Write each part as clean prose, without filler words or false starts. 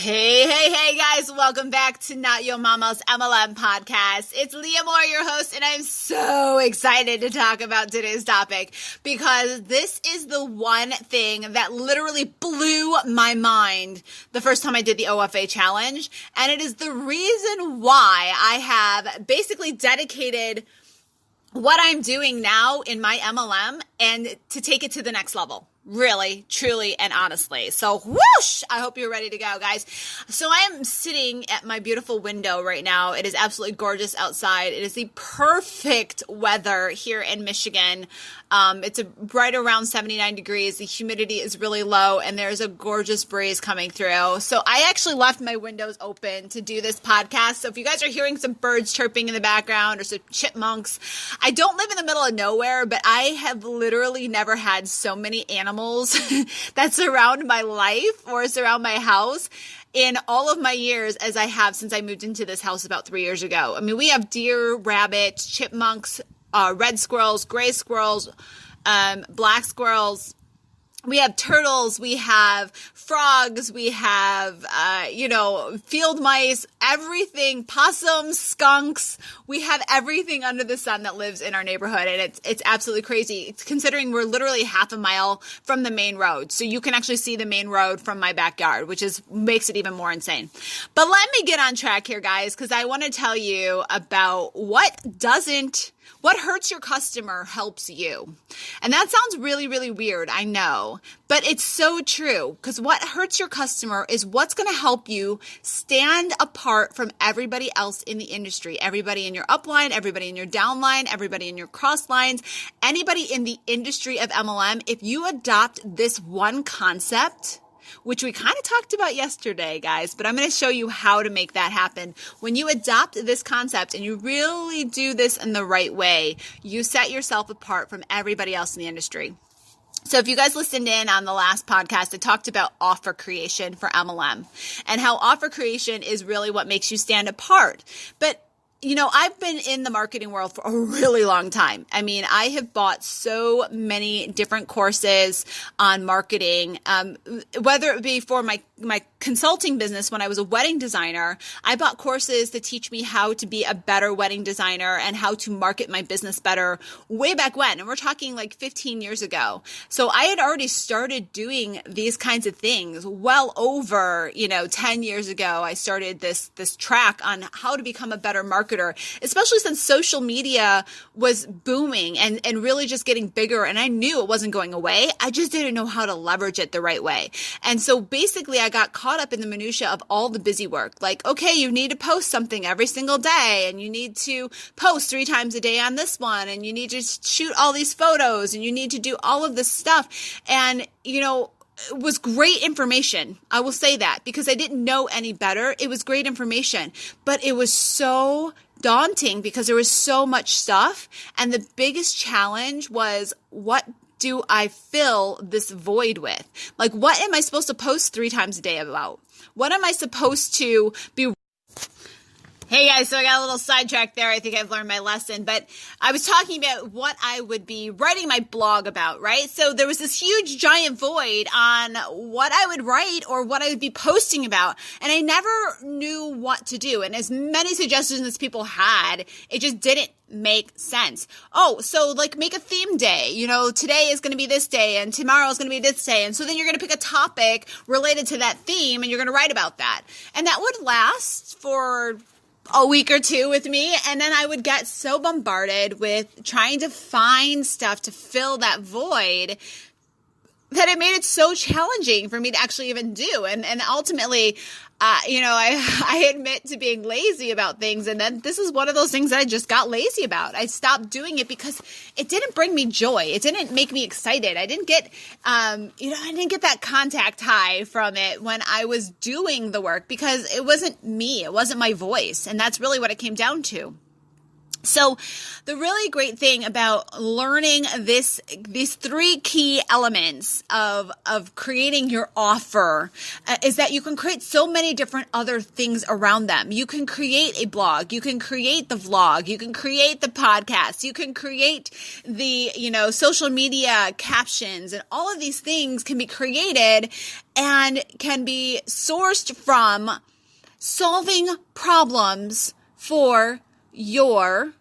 Hey guys, welcome back to Not Your Mama's MLM podcast. It's Leah Moore, your host, and I'm so excited to talk about today's topic because this is the one thing that literally blew my mind the first time I did the OFA challenge, and it is the reason why I have basically dedicated what I'm doing now in my MLM and to take it to the next level. Really, truly, and honestly. So whoosh! I hope you're ready to go, guys. So I am sitting at my beautiful window right now. It is absolutely gorgeous outside. It is the perfect weather here in Michigan. It's right around 79 degrees. The humidity is really low, and there's a gorgeous breeze coming through. So I actually left my windows open to do this podcast. So if you guys are hearing some birds chirping in the background or some chipmunks, I don't live in the middle of nowhere, but I have literally never had so many animals that surround my life or surround my house in all of my years as I have since I moved into this house about 3 years ago. I mean, we have deer, rabbits, chipmunks, red squirrels, gray squirrels, black squirrels. We have turtles, we have frogs, we have, field mice, everything, possums, skunks. We have everything under the sun that lives in our neighborhood. And it's absolutely crazy considering we're literally half a mile from the main road. So you can actually see the main road from my backyard, which makes it even more insane. But let me get on track here, guys, because I want to tell you about what hurts your customer helps you. And that sounds really, really weird, I know, but it's so true because what hurts your customer is what's going to help you stand apart from everybody else in the industry, everybody in your upline, everybody in your downline, everybody in your cross lines, anybody in the industry of MLM. If you adopt this one concept, which we kind of talked about yesterday, guys, but I'm going to show you how to make that happen. When you adopt this concept and you really do this in the right way, you set yourself apart from everybody else in the industry. So if you guys listened in on the last podcast, I talked about offer creation for MLM and how offer creation is really what makes you stand apart. But I've been in the marketing world for a really long time. I mean, I have bought so many different courses on marketing, whether it be for my consulting business when I was a wedding designer. I bought courses to teach me how to be a better wedding designer and how to market my business better way back when. And we're talking like 15 years ago. So I had already started doing these kinds of things well over, 10 years ago. I started this track on how to become a better marketer, especially since social media was booming and really just getting bigger. And I knew it wasn't going away. I just didn't know how to leverage it the right way. And so basically I got caught up in the minutia of all the busy work. Like, okay, you need to post something every single day and you need to post 3 times a day on this one and you need to shoot all these photos and you need to do all of this stuff. And, it was great information. I will say that because I didn't know any better. It was great information, but it was so daunting because there was so much stuff. And the biggest challenge was, what do I fill this void with? Like, what am I supposed to post 3 times a day about? What am I supposed to be? Hey guys, so I got a little sidetracked there. I think I've learned my lesson, but I was talking about what I would be writing my blog about, right? So there was this huge giant void on what I would write or what I would be posting about, and I never knew what to do. And as many suggestions as people had, it just didn't make sense. Oh, so like make a theme day. Today is going to be this day and tomorrow is going to be this day. And so then you're going to pick a topic related to that theme and you're going to write about that. And that would last for a week or two with me. And then I would get so bombarded with trying to find stuff to fill that void that it made it so challenging for me to actually even do. And ultimately, I admit to being lazy about things. And then this is one of those things that I just got lazy about. I stopped doing it because it didn't bring me joy. It didn't make me excited. I didn't get, I didn't get that contact high from it when I was doing the work because it wasn't me. It wasn't my voice. And that's really what it came down to. So the really great thing about learning these three key elements of creating your offer is that you can create so many different other things around them. You can create a blog, you can create the vlog, you can create the podcast, you can create the, social media captions, and all of these things can be created and can be sourced from solving problems for your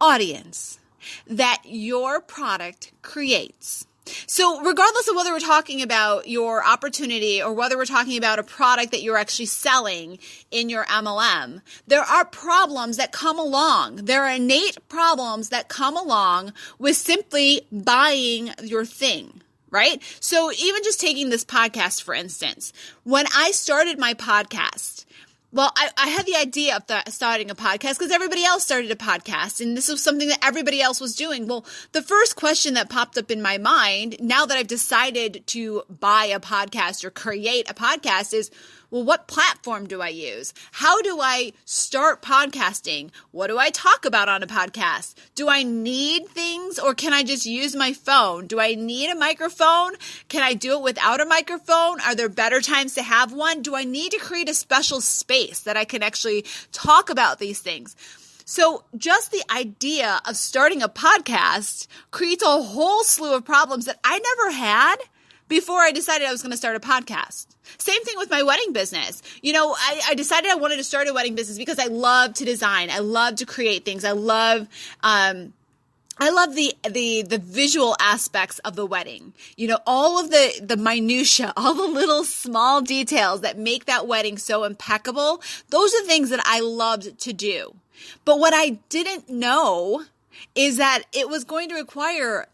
audience that your product creates. So regardless of whether we're talking about your opportunity or whether we're talking about a product that you're actually selling in your MLM, there are problems that come along. There are innate problems that come along with simply buying your thing. Right? So even just taking this podcast, for instance, when I started my podcast, I had the idea of starting a podcast because everybody else started a podcast, and this was something that everybody else was doing. Well, the first question that popped up in my mind, now that I've decided to buy a podcast or create a podcast, is, well, what platform do I use? How do I start podcasting? What do I talk about on a podcast? Do I need things, or can I just use my phone? Do I need a microphone? Can I do it without a microphone? Are there better times to have one? Do I need to create a special space that I can actually talk about these things? So just the idea of starting a podcast creates a whole slew of problems that I never had before I decided I was going to start a podcast. Same thing with my wedding business. I decided I wanted to start a wedding business because I love to design. I love to create things. I love the visual aspects of the wedding. All of the minutia, all the little small details that make that wedding so impeccable. Those are things that I loved to do. But what I didn't know is that it was going to require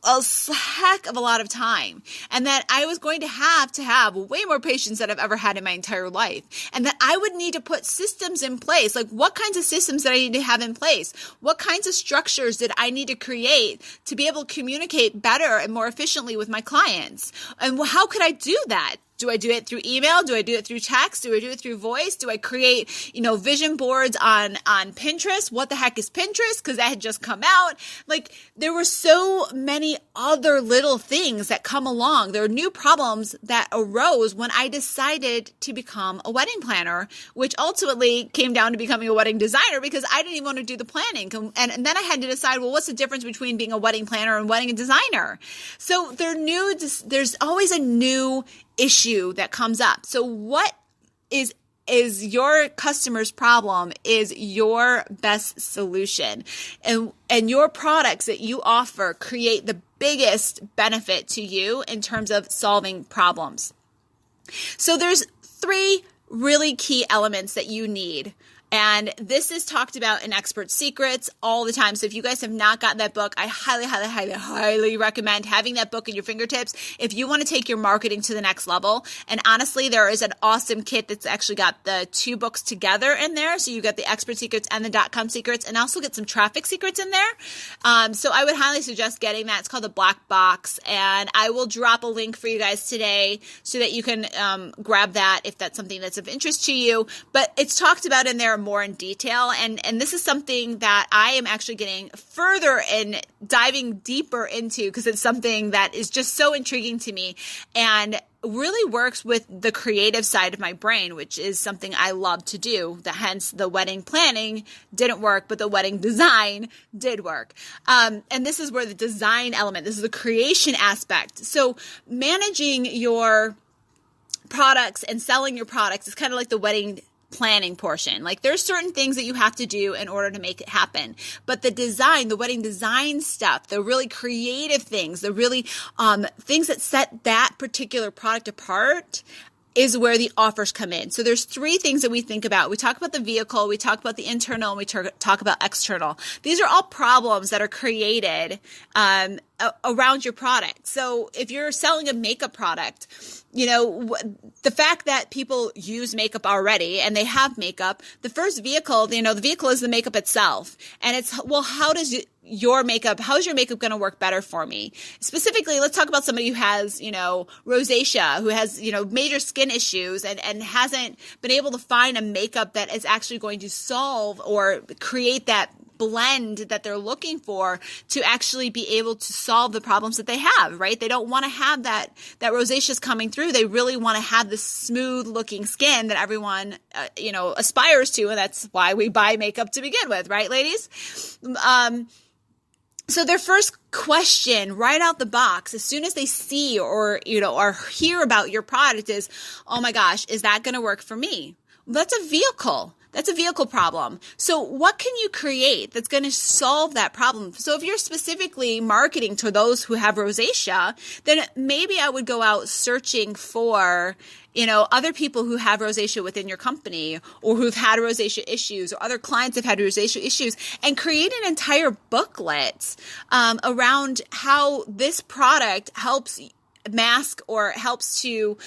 a heck of a lot of time, and that I was going to have way more patience than I've ever had in my entire life, and that I would need to put systems in place. Like, what kinds of systems did I need to have in place? What kinds of structures did I need to create to be able to communicate better and more efficiently with my clients? And how could I do that? Do I do it through email? Do I do it through text? Do I do it through voice? Do I create, vision boards on Pinterest? What the heck is Pinterest? Because that had just come out. Like, there were so many other little things that come along. There are new problems that arose when I decided to become a wedding planner, which ultimately came down to becoming a wedding designer because I didn't even want to do the planning. And then I had to decide, well, what's the difference between being a wedding planner and wedding designer? So there's always a new issue that comes up. So what is your customer's problem is your best solution, and your products that you offer create the biggest benefit to you in terms of solving problems. So there's three really key elements that you need. And this is talked about in Expert Secrets all the time. So if you guys have not gotten that book, I highly, highly, highly, highly recommend having that book at your fingertips if you want to take your marketing to the next level. And honestly, there is an awesome kit that's actually got the two books together in there. So you got the Expert Secrets and the .com Secrets, and also get some traffic secrets in there. So I would highly suggest getting that. It's called the Black Box, and I will drop a link for you guys today so that you can grab that if that's something that's of interest to you. But it's talked about in there more in detail, and this is something that I am actually getting further and diving deeper into because it's something that is just so intriguing to me and really works with the creative side of my brain, which is something I love to do. Hence the wedding planning didn't work, but the wedding design did work. And this is where the design element, this is the creation aspect. So managing your products and selling your products is kind of like the wedding planning portion. Like, there's certain things that you have to do in order to make it happen. But the design, the wedding design stuff, the really creative things, the really things that set that particular product apart is where the offers come in. So there's three things that we think about. We talk about the vehicle, we talk about the internal, and we talk about external. These are all problems that are created around your product. So if you're selling a makeup product, the fact that people use makeup already and they have makeup, the first vehicle, the vehicle is the makeup itself. And it's, well, how's your makeup going to work better for me? Specifically, let's talk about somebody who has, rosacea, who has, major skin issues and hasn't been able to find a makeup that is actually going to solve or create that blend that they're looking for to actually be able to solve the problems that they have, right? They don't want to have that rosacea coming through. They really want to have this smooth looking skin that everyone, aspires to. And that's why we buy makeup to begin with, right, ladies? So their first question right out the box, as soon as they see or hear about your product is, oh my gosh, is that going to work for me? That's a vehicle. That's a vehicle problem. So what can you create that's going to solve that problem? So if you're specifically marketing to those who have rosacea, then maybe I would go out searching for, other people who have rosacea within your company or who've had rosacea issues or other clients have had rosacea issues and create an entire booklet around how this product helps mask or helps to,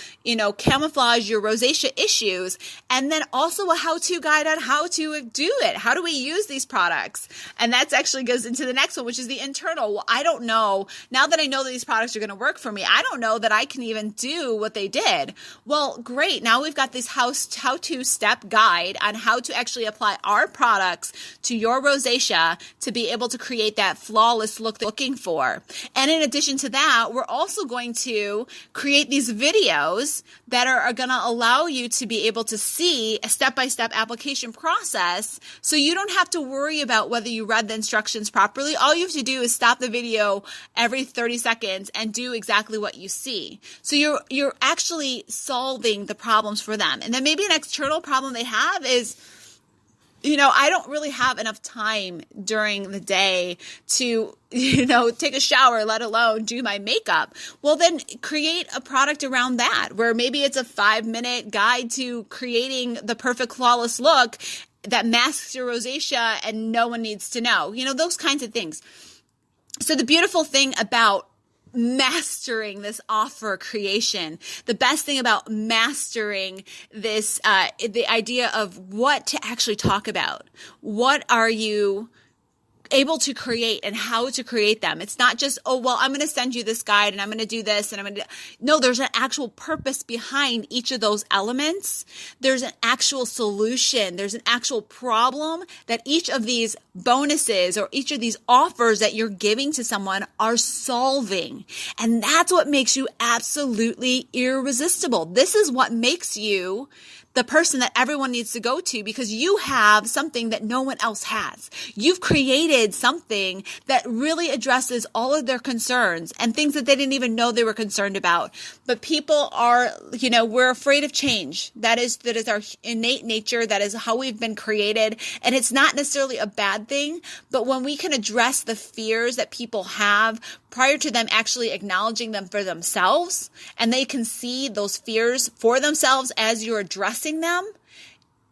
camouflage your rosacea issues. And then also a how-to guide on how to do it. How do we use these products? And that's actually goes into the next one, which is the internal. Well, I don't know. Now that I know that these products are going to work for me, I don't know that I can even do what they did. Well, great. Now we've got this how-to step guide on how to actually apply our products to your rosacea to be able to create that flawless look they're looking for. And in addition to that, we're also going to create these videos that are going to allow you to be able to see a step-by-step application process so you don't have to worry about whether you read the instructions properly. All you have to do is stop the video every 30 seconds and do exactly what you see. So you're actually solving the problems for them. And then maybe an external problem they have is, I don't really have enough time during the day to, take a shower, let alone do my makeup. Well, then create a product around that where maybe it's a 5-minute guide to creating the perfect flawless look that masks your rosacea and no one needs to know, those kinds of things. So the beautiful thing about mastering this offer creation, the best thing about mastering this, the idea of what to actually talk about. What are you able to create and how to create them? It's not just, I'm going to send you this guide and I'm going to do this and no, there's an actual purpose behind each of those elements. There's an actual solution. There's an actual problem that each of these bonuses or each of these offers that you're giving to someone are solving. And that's what makes you absolutely irresistible. This is what makes you the person that everyone needs to go to because you have something that no one else has. You've created something that really addresses all of their concerns and things that they didn't even know they were concerned about. But people are, we're afraid of change. That is our innate nature. That is how we've been created. And it's not necessarily a bad thing, but when we can address the fears that people have prior to them actually acknowledging them for themselves, and they can see those fears for themselves as you're addressing them,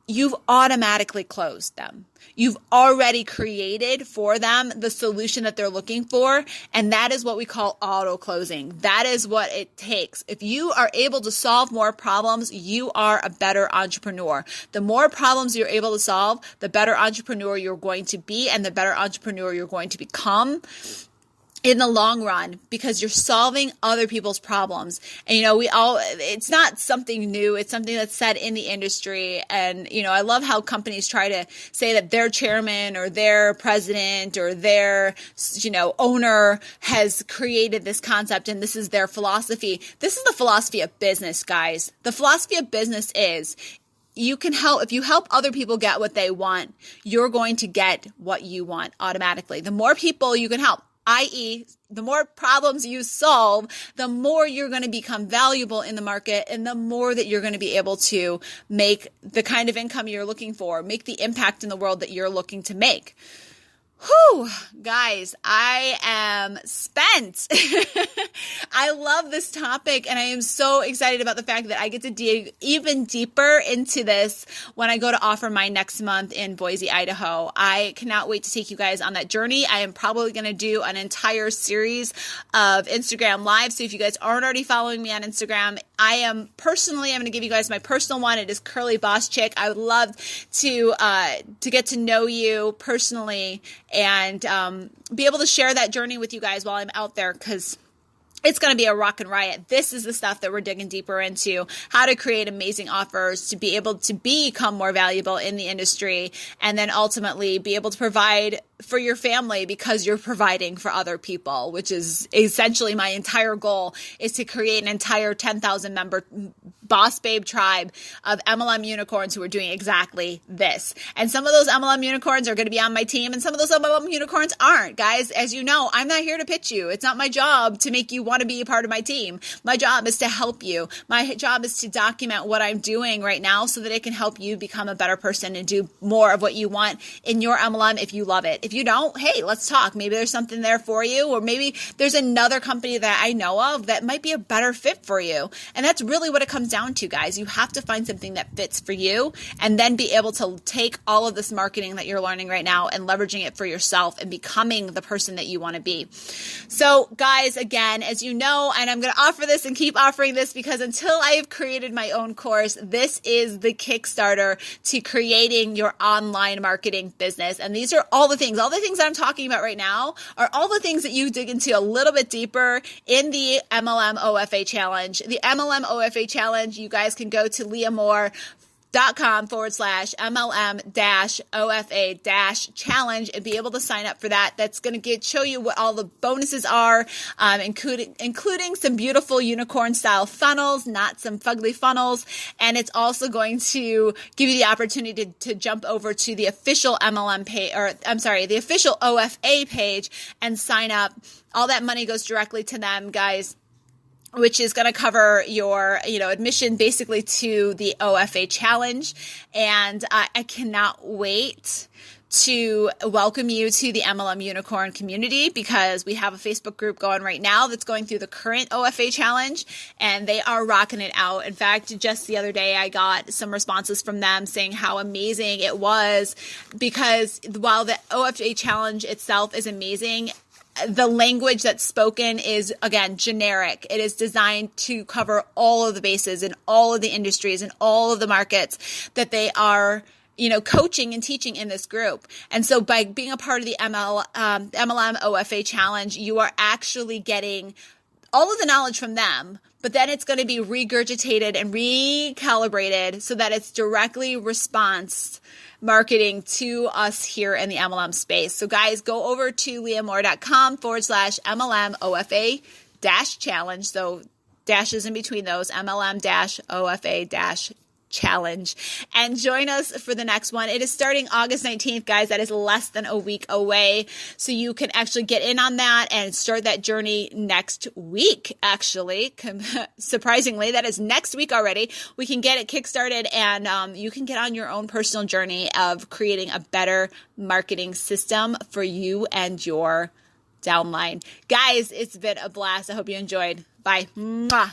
you've automatically closed them. You've already created for them the solution that they're looking for, and that is what we call auto-closing. That is what it takes. If you are able to solve more problems, you are a better entrepreneur. The more problems you're able to solve, the better entrepreneur you're going to be, and the better entrepreneur you're going to become in the long run, because you're solving other people's problems. And, it's not something new. It's something that's said in the industry. And, I love how companies try to say that their chairman or their president or their, owner has created this concept and this is their philosophy. This is the philosophy of business, guys. The philosophy of business is, if you help other people get what they want, you're going to get what you want automatically. The more people you can help, i.e., the more problems you solve, the more you're going to become valuable in the market and the more that you're going to be able to make the kind of income you're looking for, make the impact in the world that you're looking to make. Whew, guys, I am spent. I love this topic and I am so excited about the fact that I get to dig even deeper into this when I go to offer my next month in Boise, Idaho. I cannot wait to take you guys on that journey. I am probably going to do an entire series of Instagram Live. So if you guys aren't already following me on Instagram, I'm going to give you guys my personal one. It is Curly Boss Chick. I would love to get to know you personally and be able to share that journey with you guys while I'm out there, because It's going to be a rock and riot. This is the stuff that we're digging deeper into, how to create amazing offers to be able to become more valuable in the industry, and then ultimately be able to provide for your family because you're providing for other people, which is essentially my entire goal, is to create an entire 10,000 member boss babe tribe of MLM unicorns who are doing exactly this. And some of those MLM unicorns are going to be on my team, and some of those MLM unicorns aren't. Guys, as you know, I'm not here to pitch you. It's not my job to make you want to be a part of my team. My job is to help you. My job is to document what I'm doing right now so that it can help you become a better person and do more of what you want in your MLM if you love it. If you don't, hey, let's talk. Maybe there's something there for you, or maybe there's another company that I know of that might be a better fit for you. And that's really what it comes down to, guys. You have to find something that fits for you and then be able to take all of this marketing that you're learning right now and leveraging it for yourself and becoming the person that you want to be. So guys, again, as you know, and I'm going to offer this and keep offering this because until I have created my own course, this is the Kickstarter to creating your online marketing business. And these are all the things that I'm talking about right now are all the things that you dig into a little bit deeper in the MLM OFA challenge. The MLM OFA challenge, you guys can go to leahmoore.com/MLM-OFA-challenge and be able to sign up for that. That's going to show you what all the bonuses are, including some beautiful unicorn style funnels, not some fugly funnels. And it's also going to give you the opportunity to jump over to the official MLM page, the official OFA page and sign up. All that money goes directly to them, guys, which is going to cover your, admission basically to the OFA challenge. And I cannot wait to welcome you to the MLM Unicorn community because we have a Facebook group going right now that's going through the current OFA challenge, and they are rocking it out. In fact, just the other day, I got some responses from them saying how amazing it was because while the OFA challenge itself is amazing, the language that's spoken is, again, generic. It is designed to cover all of the bases in all of the industries and all of the markets that they are, coaching and teaching in this group. And so by being a part of the MLM OFA challenge, you are actually getting all of the knowledge from them, but then it's going to be regurgitated and recalibrated so that it's directly response marketing to us here in the MLM space. So guys, go over to leahmoore.com/MLM OFA-challenge. So dashes in between those, MLM-OFA- challenge, and join us for the next one. It is starting August 19th, guys. That is less than a week away. So you can actually get in on that and start that journey next week. Actually, surprisingly, that is next week already. We can get it kickstarted and you can get on your own personal journey of creating a better marketing system for you and your downline. Guys, it's been a blast. I hope you enjoyed. Bye. Mwah.